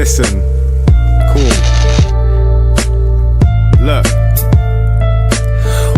Listen, cool. Look.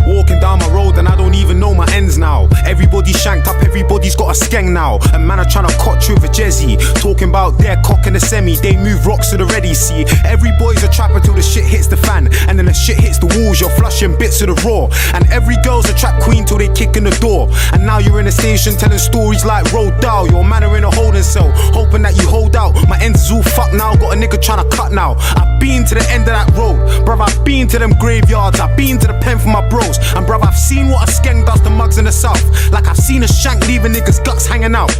Walking down my road and I don't even know my ends now. Everybody's shanked up, everybody's got a skeng now. And man are trying to cotch with a jezzy. Talking about their cock in the semi. They move rocks to the ready, see. Every boy's a trapper till the shit hits the fan. And then the shit hits the walls, you're flushing bits of the raw. And every girl's a trap queen till they kick in the door. And now you're in a station telling stories like Road Dow. Your man are in a holding cell, hoping that you hold out. My ends is all fucked now, got a nigga trying to cut now. I've been to the end of that road, bruv, I've been to them graveyards. I've been to the pen for my bros. And bruv, I've seen what a skeng does to mugs in the south. Like I've seen a shank leaving niggas' guts hanging out.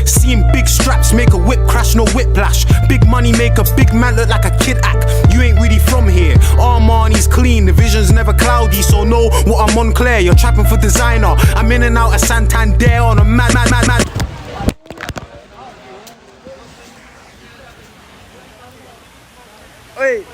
Seen big straps make a whip crash, no whiplash. Big money make a big man look like a kid act. You ain't really from here. Armani's clean, the vision's never cloudy. So know what I'm on clear. You're trapping for designer. I'm in and out of Santander on a mad. Hey.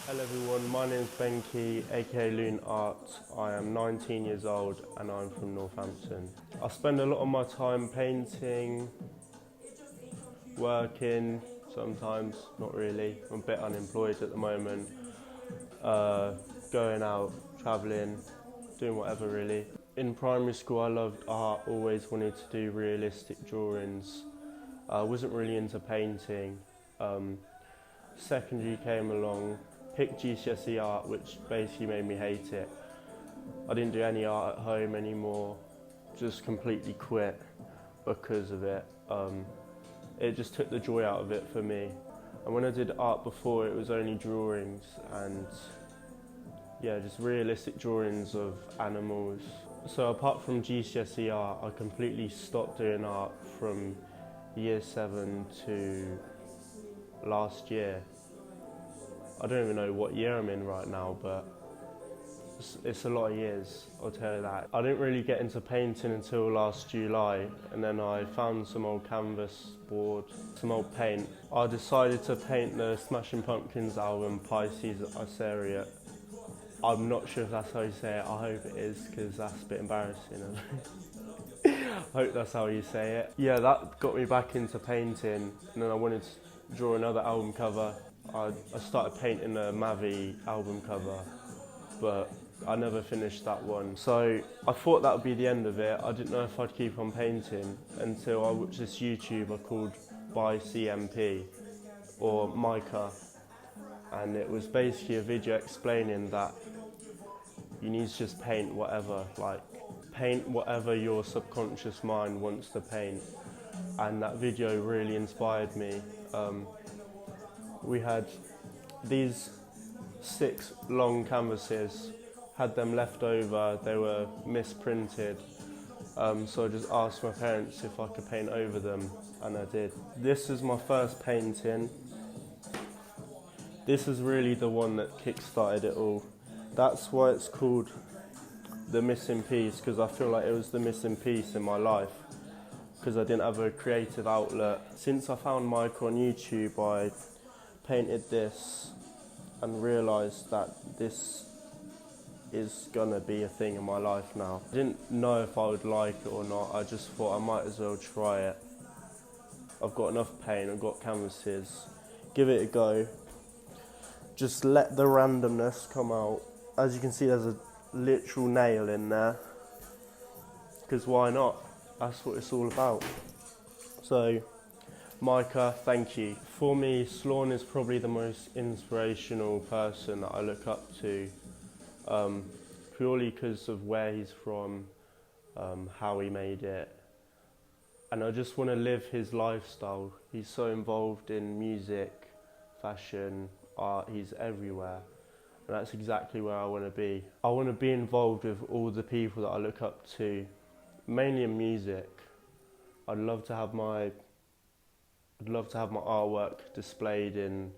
Hello everyone, my name is Benki, aka Loon Art. I am 19 years old and I'm from Northampton. I spend a lot of my time painting, working, sometimes, not really. I'm a bit unemployed at the moment. Going out, travelling, doing whatever really. In primary school I loved art, always wanted to do realistic drawings. I wasn't really into painting. Secondary came along, picked GCSE art, which basically made me hate it. I didn't do any art at home anymore, just completely quit because of it. It just took the joy out of it for me. And when I did art before, it was only drawings and yeah, just realistic drawings of animals. So apart from GCSE art, I completely stopped doing art from year 7 to last year. I don't even know what year I'm in right now, but it's a lot of years, I'll tell you that. I didn't really get into painting until last July, and then I found some old canvas board, some old paint. I decided to paint the Smashing Pumpkins album, Pisces at. I'm not sure if that's how you say it, I hope it is, because that's a bit embarrassing. I hope that's how you say it. Yeah, that got me back into painting, and then I wanted to draw another album cover. I started painting a Mavi album cover, but I never finished that one. So I thought that would be the end of it. I didn't know if I'd keep on painting until I watched this YouTuber called bycmp, or Micah, and it was basically a video explaining that you need to just paint whatever, like paint whatever your subconscious mind wants to paint. And that video really inspired me. We had these 6 long canvases, had them left over, they were misprinted. So I just asked my parents if I could paint over them, and I did. This is my first painting. This is really the one that kick-started it all. That's why it's called The Missing Piece, because I feel like it was the missing piece in my life, because I didn't have a creative outlet. Since I found Mike on YouTube, I painted this and realised that this is gonna be a thing in my life now. I didn't know if I would like it or not, I just thought I might as well try it. I've got enough paint, I've got canvases, give it a go. Just let the randomness come out. As you can see, there's a literal nail in there, because why not? That's what it's all about. So, Micah, thank you. For me, Slawn is probably the most inspirational person that I look up to, purely because of where he's from, how he made it. And I just want to live his lifestyle. He's so involved in music, fashion, art, he's everywhere. And that's exactly where I want to be. I want to be involved with all the people that I look up to, mainly in music. I'd love to have my artwork displayed in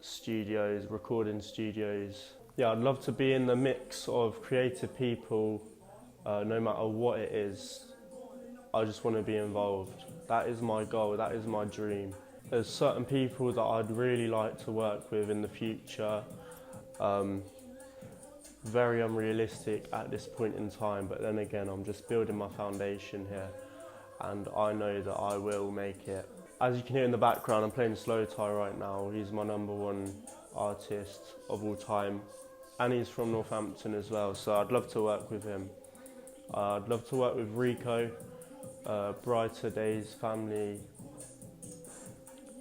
studios, recording studios. Yeah, I'd love to be in the mix of creative people, no matter what it is. I just want to be involved. That is my goal, that is my dream. There's certain people that I'd really like to work with in the future. Very unrealistic at this point in time, but then again, I'm just building my foundation here. and I know that I will make it. As you can hear in the background, I'm playing Slowthai right now. He's my #1 artist of all time, and he's from Northampton as well, so I'd love to work with him. I'd love to work with Rico, Brighter Days Family,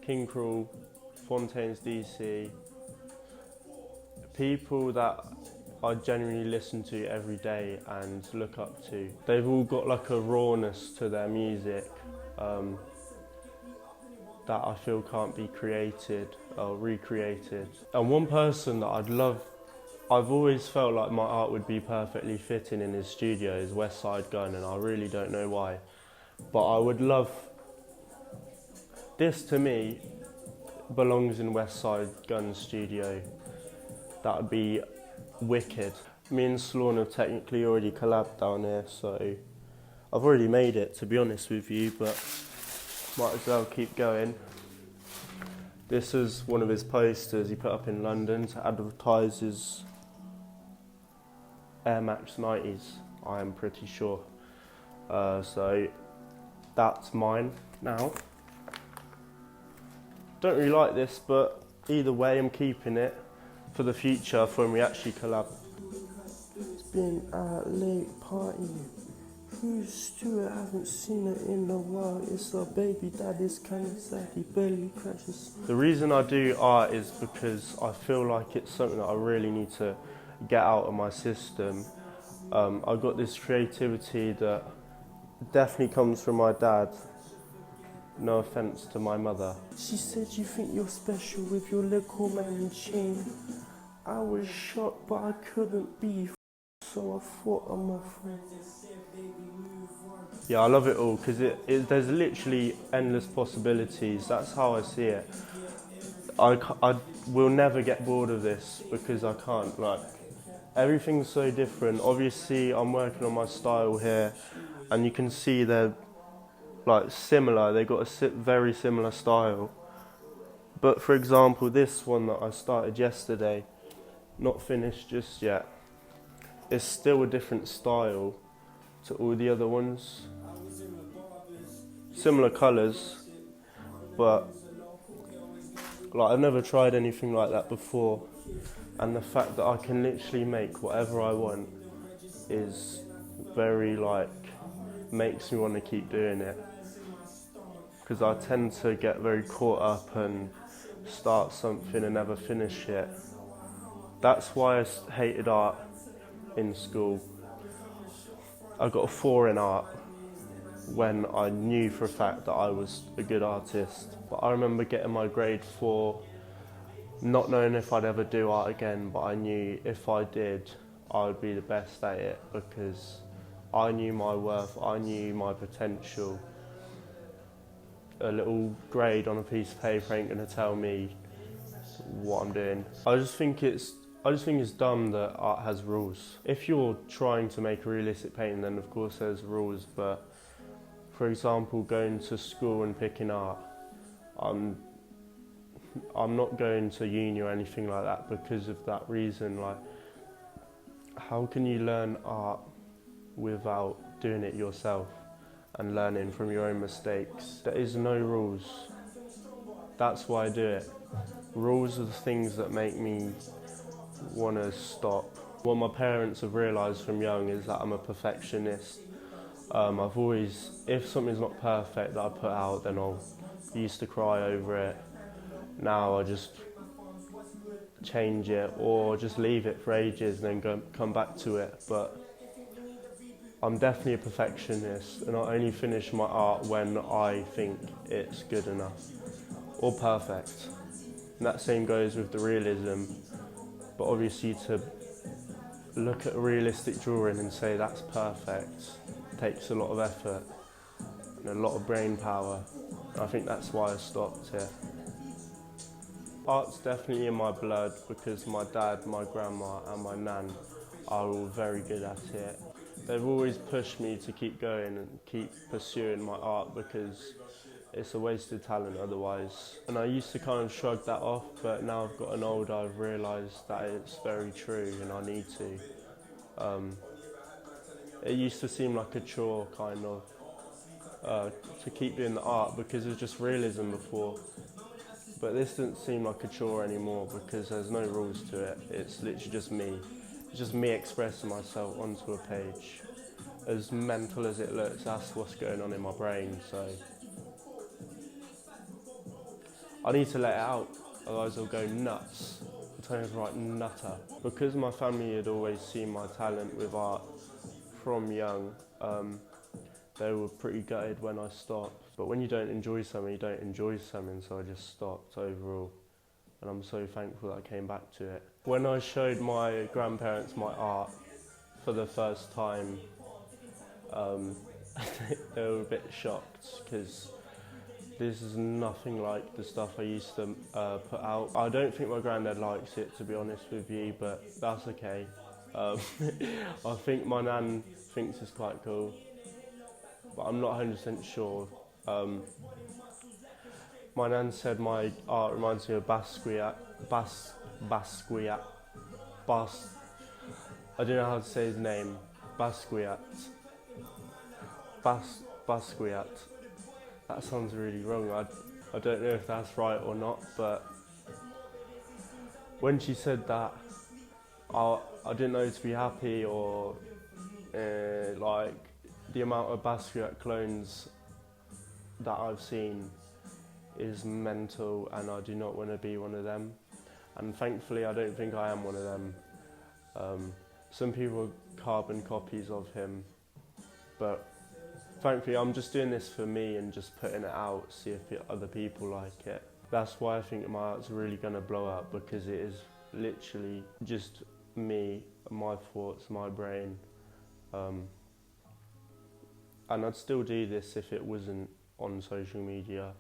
King Krule, Fontaines DC, people that I genuinely listen to every day and look up to. They've all got like a rawness to their music that I feel can't be created or recreated. And one person that I've always felt like my art would be perfectly fitting in his studio is Westside Gunn, and I really don't know why. But I would love, this to me belongs in Westside Gunn's studio. That would be wicked. Me and Slawn have technically already collabed down here, so I've already made it, to be honest with you, but might as well keep going. This is one of his posters he put up in London to advertise his Air Max 90s, I am pretty sure. So that's mine now. Don't really like this, but either way I'm keeping it for the future for when we actually collab. It's been a late party. Who's Stuart? I haven't seen it in a while. It's our baby daddy's kind of sad. He barely crashes. The reason I do art is because I feel like it's something that I really need to get out of my system. I've got this creativity that definitely comes from my dad. No offence to my mother. She said you think you're special with your little man chain. I was shocked, but I couldn't be, so I thought of my friend. Yeah, I love it all because there's literally endless possibilities. That's how I see it. I will never get bored of this because I can't. Like, everything's so different. Obviously, I'm working on my style here, and you can see they're like similar. They got a very similar style. But for example, this one that I started yesterday, not finished just yet, it's still a different style to all the other ones. Similar colours, but like I've never tried anything like that before, and the fact that I can literally make whatever I want is very makes me want to keep doing it, because I tend to get very caught up and start something and never finish it. That's why I hated art in school. I got a 4 in art when I knew for a fact that I was a good artist. But I remember getting my grade 4, not knowing if I'd ever do art again, but I knew if I did, I would be the best at it because I knew my worth, I knew my potential. A little grade on a piece of paper ain't gonna tell me what I'm doing. I just think it's dumb that art has rules. If you're trying to make a realistic painting, then of course there's rules, but for example, going to school and picking art, I'm not going to uni or anything like that because of that reason. Like, how can you learn art without doing it yourself and learning from your own mistakes? There is no rules. That's why I do it. Rules are the things that make me want to stop. What my parents have realised from young is that I'm a perfectionist. I've always, if something's not perfect that I put out, then I used to cry over it. Now I just change it or just leave it for ages and then come back to it. But I'm definitely a perfectionist, and I only finish my art when I think it's good enough or perfect. And that same goes with the realism. But obviously to look at a realistic drawing and say that's perfect takes a lot of effort and a lot of brain power. And I think that's why I stopped it. Art's definitely in my blood because my dad, my grandma and my nan are all very good at it. They've always pushed me to keep going and keep pursuing my art because it's a wasted talent otherwise. And I used to kind of shrug that off, but now I've gotten older, I've realised that it's very true and I need to. It used to seem like a chore, kind of. to keep doing the art because it was just realism before. But this doesn't seem like a chore anymore because there's no rules to it. It's literally just me. It's just me expressing myself onto a page. As mental as it looks, that's what's going on in my brain. So I need to let it out, otherwise I'll go nuts. I'm telling you, right, nutter. Because my family had always seen my talent with art from young, they were pretty gutted when I stopped. But when you don't enjoy something, you don't enjoy something, so I just stopped overall. And I'm so thankful that I came back to it. When I showed my grandparents my art for the first time, they were a bit shocked because this is nothing like the stuff I used to put out. I don't think my granddad likes it, to be honest with you, but that's okay. I think my nan thinks it's quite cool, but I'm not 100% sure. My nan said my art reminds me of Basquiat. I don't know how to say his name. Basquiat. Basquiat. That sounds really wrong. I don't know if that's right or not, but when she said that, I didn't know to be happy or like the amount of Basquiat clones that I've seen is mental, and I do not want to be one of them. And thankfully I don't think I am one of them. Some people are carbon copies of him, but thankfully I'm just doing this for me and just putting it out, see if other people like it. That's why I think my art's really going to blow up, because it is literally just me, my thoughts, my brain. And I'd still do this if it wasn't on social media,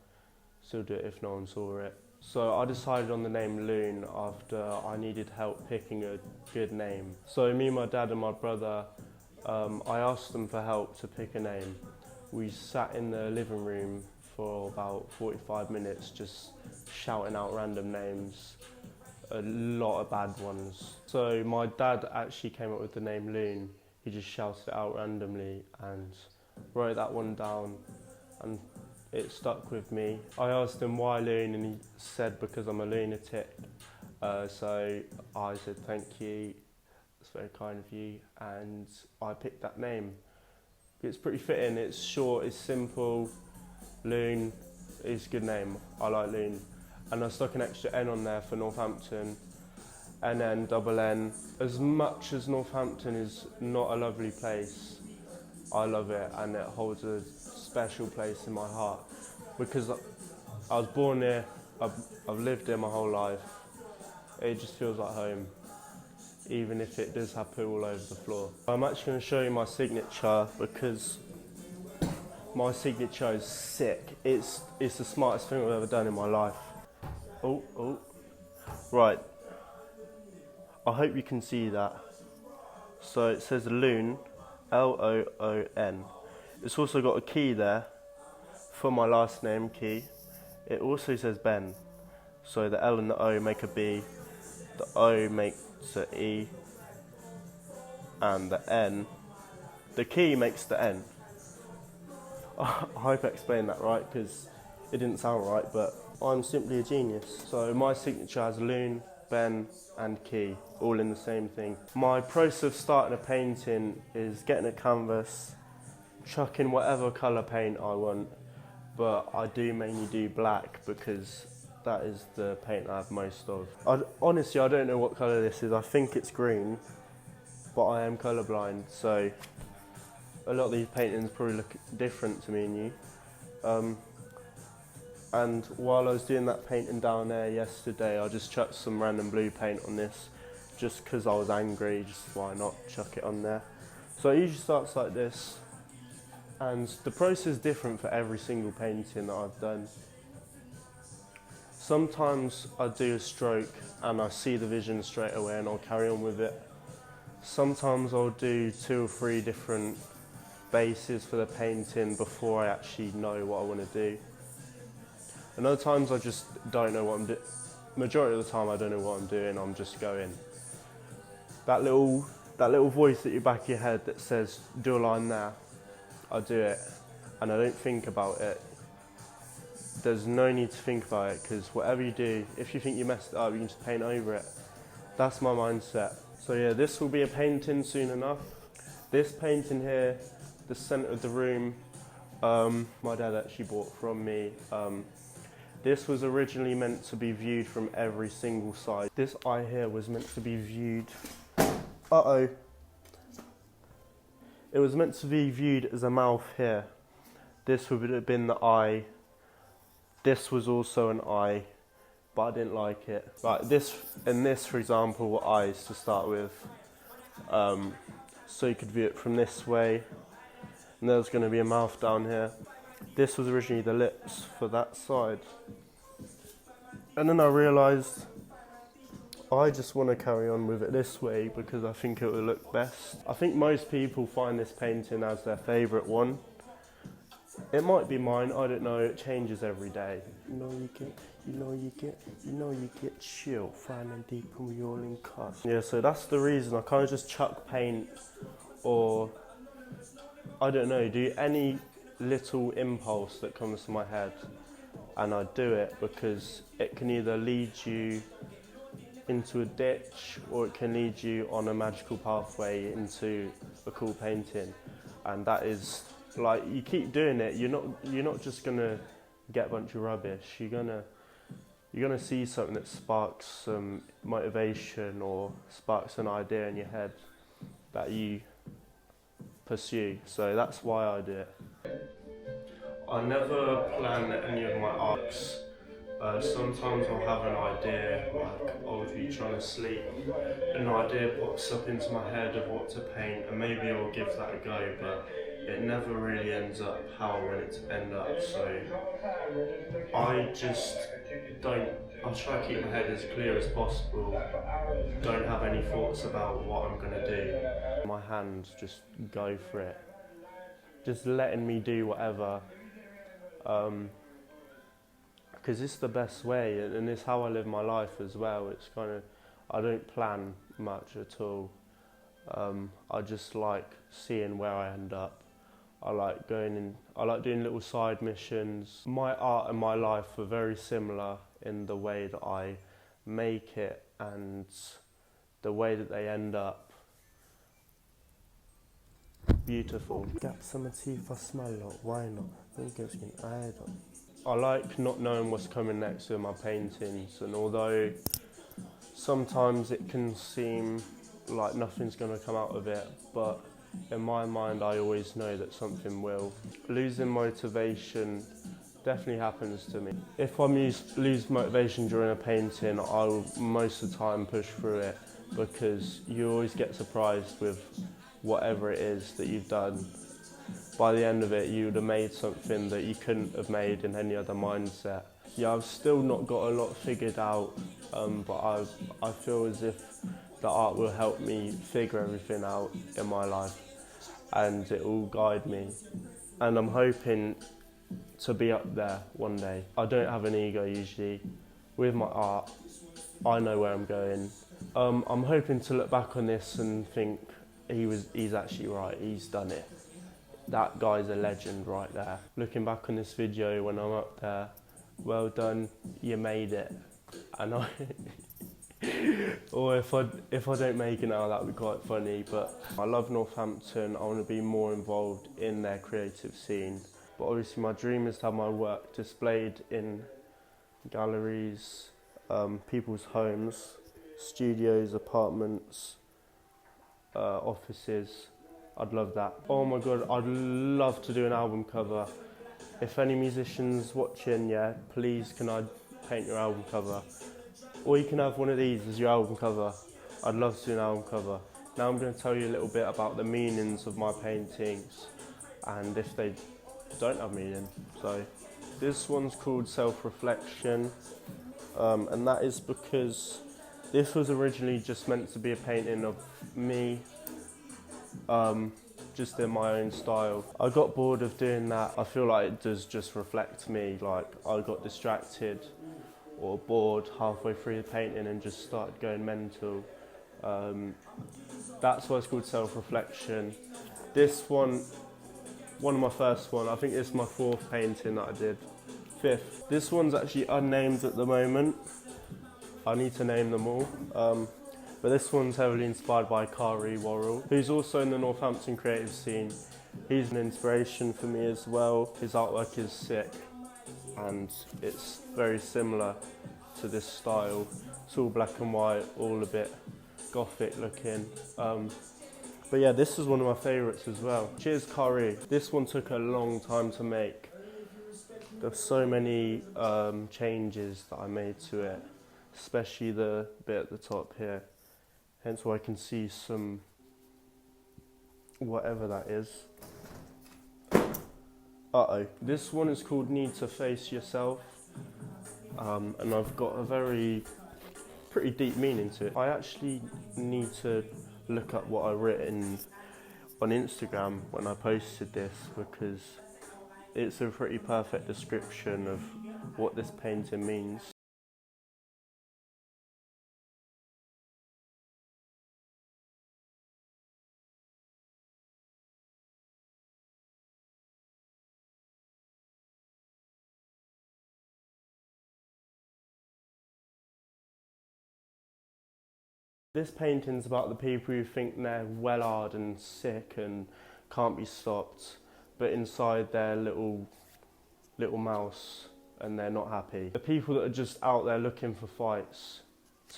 still do it if no one saw it. So I decided on the name Loon after I needed help picking a good name. So me, my dad and my brother, I asked them for help to pick a name. We sat in the living room for about 45 minutes just shouting out random names, a lot of bad ones. So my dad actually came up with the name Loon. He just shouted it out randomly and wrote that one down, and it stuck with me. I asked him why Loon, and he said because I'm a lunatic. So I said thank you, it's very kind of you, and I picked that name. It's pretty fitting, it's short, it's simple. Loon is a good name, I like Loon. And I stuck an extra N on there for Northampton, NN, double N. As much as Northampton is not a lovely place, I love it, and it holds a special place in my heart because I was born here, I've lived here my whole life. It just feels like home, even if it does have poo all over the floor. I'm actually going to show you my signature because my signature is sick. It's the smartest thing I've ever done in my life. Oh, right. I hope you can see that. So it says Loon, L-O-O-N. It's also got a key there for my last name, Key. It also says Ben. So the L and the O make a B, the O makes an E, and the N, the key makes the N. I hope I explained that right, because it didn't sound right, but I'm simply a genius. So my signature has Loon, Ben and Key, all in the same thing. My process of starting a painting is getting a canvas, chucking whatever colour paint I want, but I do mainly do black because that is the paint I have most of. Honestly, I don't know what colour this is. I think it's green, but I am colourblind, so a lot of these paintings probably look different to me and you. And while I was doing that painting down there yesterday, I just chucked some random blue paint on this, just because I was angry, just why not chuck it on there. So it usually starts like this, and the process is different for every single painting that I've done. Sometimes I do a stroke and I see the vision straight away and I'll carry on with it. Sometimes I'll do 2 or 3 different bases for the painting before I actually know what I want to do. And other times I just don't know what I'm doing. Majority of the time I don't know what I'm doing, I'm just going. That little voice at your back of your head that says, do a line there, I do it. and I don't think about it. There's no need to think about it, because whatever you do, if you think you messed it up, you can just paint over it. That's my mindset. So yeah, this will be a painting soon enough. This painting here, the centre of the room, my dad actually bought from me. This was originally meant to be viewed from every single side. This eye here was meant to be viewed, it was meant to be viewed as a mouth here. This would have been the eye. This was also an eye, but I didn't like it. Like this and this, for example, were eyes to start with. So you could view it from this way, and there's going to be a mouth down here. This was originally the lips for that side. And then I realised I just want to carry on with it this way because I think it will look best. I think most people find this painting as their favourite one. It might be mine, I don't know, it changes every day. You get chill, finding deep and we all in cuss. Yeah, so that's the reason I kind of just chuck paint, or I don't know, do any little impulse that comes to my head, and I do it because it can either lead you into a ditch or it can lead you on a magical pathway into a cool painting. And that is, like, you keep doing it, you're not just gonna get a bunch of rubbish. You're gonna see something that sparks some motivation or sparks an idea in your head that you pursue. So that's why I do it. I never plan any of my arcs. Sometimes I'll have an idea, like I'll be trying to sleep, an idea pops up into my head of what to paint, and maybe I'll give that a go, but it never really ends up how I want it to end up. So I just I'll try to keep my head as clear as possible, don't have any thoughts about what I'm going to do. My hands just go for it, just letting me do whatever. Because it's the best way, and it's how I live my life as well. It's kind of, I don't plan much at all. I just like seeing where I end up. I like doing little side missions. My art and my life are very similar in the way that I make it and the way that they end up. Beautiful. Gap some teeth, I smell it, why not? Think it's getting idle. I like not knowing what's coming next with my paintings, and although sometimes it can seem like nothing's going to come out of it, but in my mind I always know that something will. Losing motivation definitely happens to me. If I lose motivation during a painting, I'll most of the time push through it, because you always get surprised with whatever it is that you've done. By the end of it, you would have made something that you couldn't have made in any other mindset. Yeah, I've still not got a lot figured out, but I feel as if the art will help me figure everything out in my life, and it will guide me. And I'm hoping to be up there one day. I don't have an ego usually. With my art, I know where I'm going. I'm hoping to look back on this and think, he's actually right, he's done it. That guy's a legend right there. Looking back on this video when I'm up there, well done, you made it. And or if I don't make it now, that would be quite funny. But I love Northampton. I want to be more involved in their creative scene. But obviously my dream is to have my work displayed in galleries, people's homes, studios, apartments, offices. I'd love that. Oh my god, I'd love to do an album cover. If any musicians watching, yeah, please can I paint your album cover? Or you can have one of these as your album cover. I'd love to do an album cover. Now I'm going to tell you a little bit about the meanings of my paintings, and if they don't have meaning. So this one's called Self-Reflection, and that is because this was originally just meant to be a painting of me, just in my own style. I got bored of doing that. I feel like it does just reflect me. Like, I got distracted or bored halfway through the painting and just started going mental. That's why it's called Self-Reflection. This one one of my first one. I think it's my 4th painting that I did. 5th. This one's actually unnamed at the moment. I need to name them all. But this one's heavily inspired by Krule, who's also in the Northampton creative scene. He's an inspiration for me as well. His artwork is sick and it's very similar to this style. It's all black and white, all a bit gothic looking. But yeah, this is one of my favourites as well. Cheers Krule. This one took a long time to make. There's so many changes that I made to it, especially the bit at the top here. Hence why I can see some, whatever that is. Uh-oh. This one is called Need to Face Yourself. And I've got a pretty deep meaning to it. I actually need to look up what I've written on Instagram when I posted this, because it's a pretty perfect description of what this painting means. This painting's about the people who think they're well-hard and sick and can't be stopped, but inside they're little mouse and they're not happy. The people that are just out there looking for fights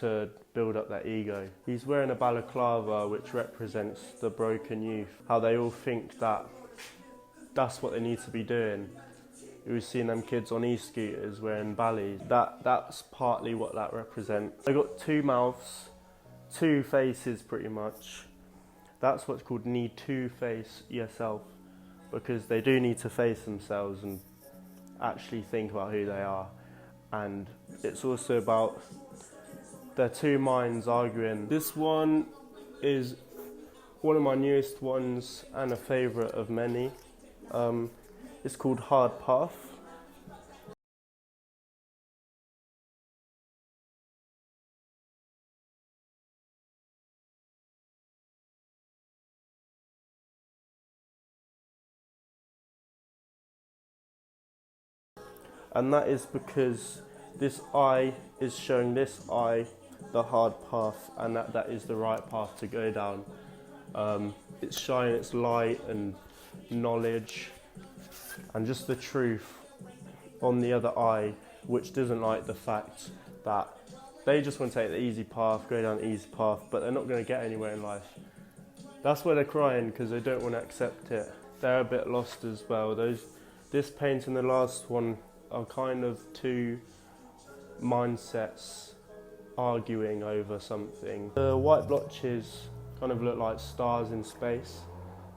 to build up their ego. He's wearing a balaclava which represents the broken youth, how they all think that that's what they need to be doing. We've seen them kids on e-scooters wearing ballies. That's partly what that represents. They got 2 mouths, 2 faces pretty much. That's what's called need to face yourself, because they do need to face themselves and actually think about who they are. And it's also about their 2 minds arguing. This one is one of my newest ones and a favourite of many. It's called Hard Path. And that is because this eye is showing this eye the hard path, and that is the right path to go down. It's shining its light and knowledge and just the truth on the other eye, which doesn't like the fact that they just want to take the easy path, go down the easy path, but they're not going to get anywhere in life. That's why they're crying, because they don't want to accept it. They're a bit lost as well. This painting, the last one, are kind of 2 mindsets arguing over something. The white blotches kind of look like stars in space.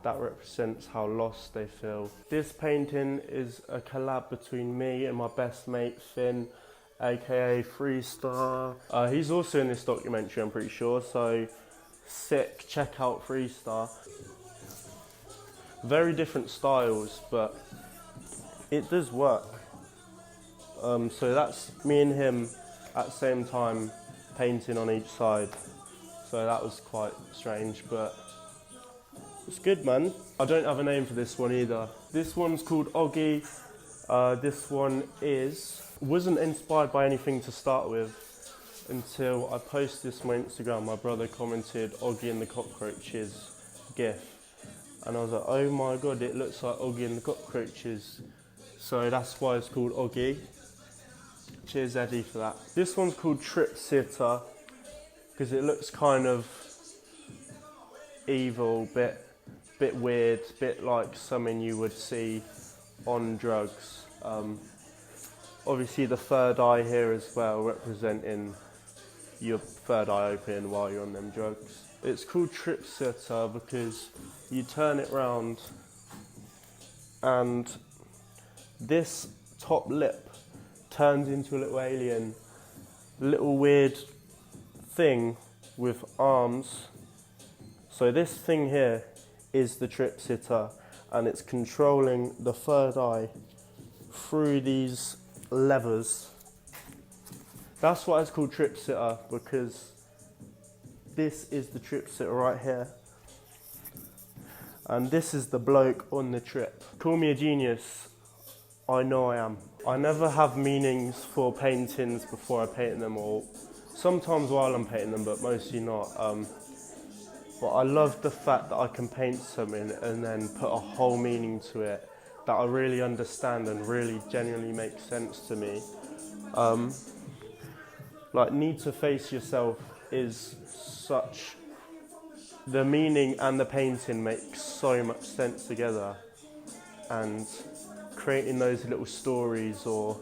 That represents how lost they feel. This painting is a collab between me and my best mate Finn, aka Freestar. He's also in this documentary, I'm pretty sure, so sick, check out Freestar. Very different styles, but it does work. So that's me and him at the same time painting on each side. So that was quite strange, but it's good, man. I don't have a name for this one either. This one's called Oggy. This one wasn't inspired by anything to start with until I posted this on my Instagram. My brother commented Oggy and the Cockroaches GIF. And I was like, oh my God, it looks like Oggy and the Cockroaches. So that's why it's called Oggy. Cheers Eddie for that. This one's called Trip Sitter because it looks kind of evil, bit weird, bit like something you would see on drugs. Obviously the third eye here as well, representing your third eye open while you're on them drugs. It's called Trip Sitter because you turn it round and this top lip turns into a little alien, little weird thing with arms. So this thing here is the Trip Sitter, and it's controlling the third eye through these levers. That's why it's called Trip Sitter, because this is the Trip Sitter right here. And this is the bloke on the trip. Call me a genius, I know I am. I never have meanings for paintings before I paint them, or sometimes while I'm painting them, but mostly not. But I love the fact that I can paint something and then put a whole meaning to it that I really understand and really genuinely makes sense to me. Like, need to face yourself is such, the meaning and the painting make so much sense together, and creating those little stories, or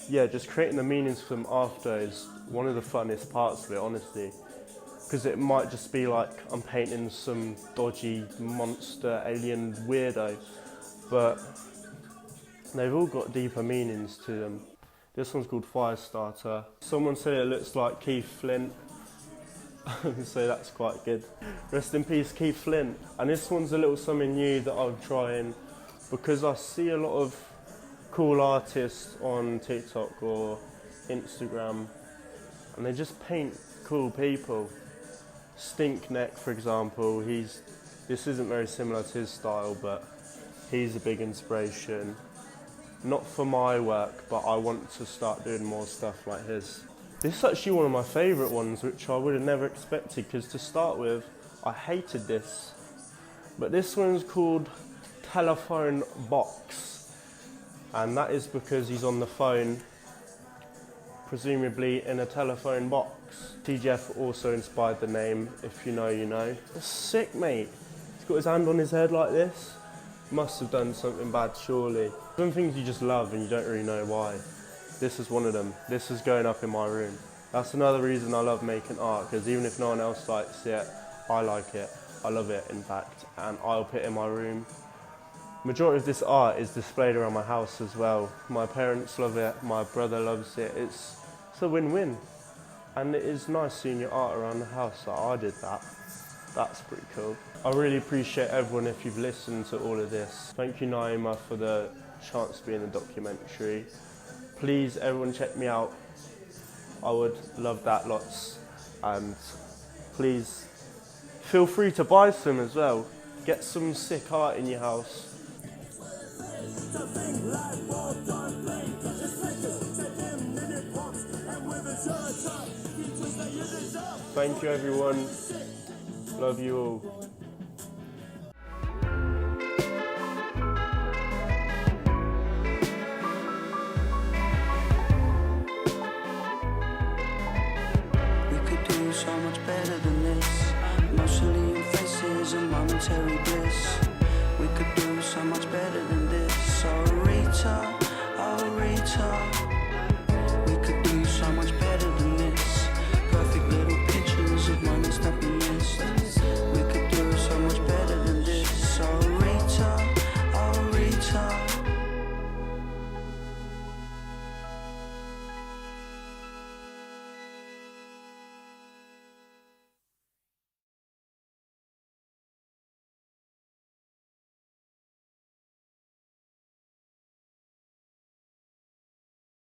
yeah, just creating the meanings for them after is one of the funnest parts of it, honestly, because it might just be like I'm painting some dodgy monster alien weirdo, but they've all got deeper meanings to them. This one's called Firestarter. Someone said it looks like Keith Flint, so that's quite good. Rest in peace, Keith Flint. And this one's a little something new that I'm trying, because I see a lot of cool artists on TikTok or Instagram, and they just paint cool people. Stinkneck, for example, this isn't very similar to his style, but he's a big inspiration. Not for my work, but I want to start doing more stuff like his. This is actually one of my favourite ones, which I would have never expected, because to start with, I hated this. But this one's called Telephone Box, and that is because he's on the phone, presumably in a telephone box. TGF also inspired the name, if you know, you know. That's sick, mate. He's got his hand on his head like this. Must have done something bad, surely. Some things you just love and you don't really know why. This is one of them. This is going up in my room. That's another reason I love making art, because even if no one else likes it, I like it. I love it, in fact, and I'll put it in my room. Majority of this art is displayed around my house as well. My parents love it, my brother loves it. It's a win-win. And it is nice seeing your art around the house. So I did that. That's pretty cool. I really appreciate everyone if you've listened to all of this. Thank you, Naima, for the chance to be in the documentary. Please, everyone, check me out. I would love that lots. And please, feel free to buy some as well. Get some sick art in your house. Thank you, everyone. Love you all. So much better than this. Emotionally your faces a momentary bliss.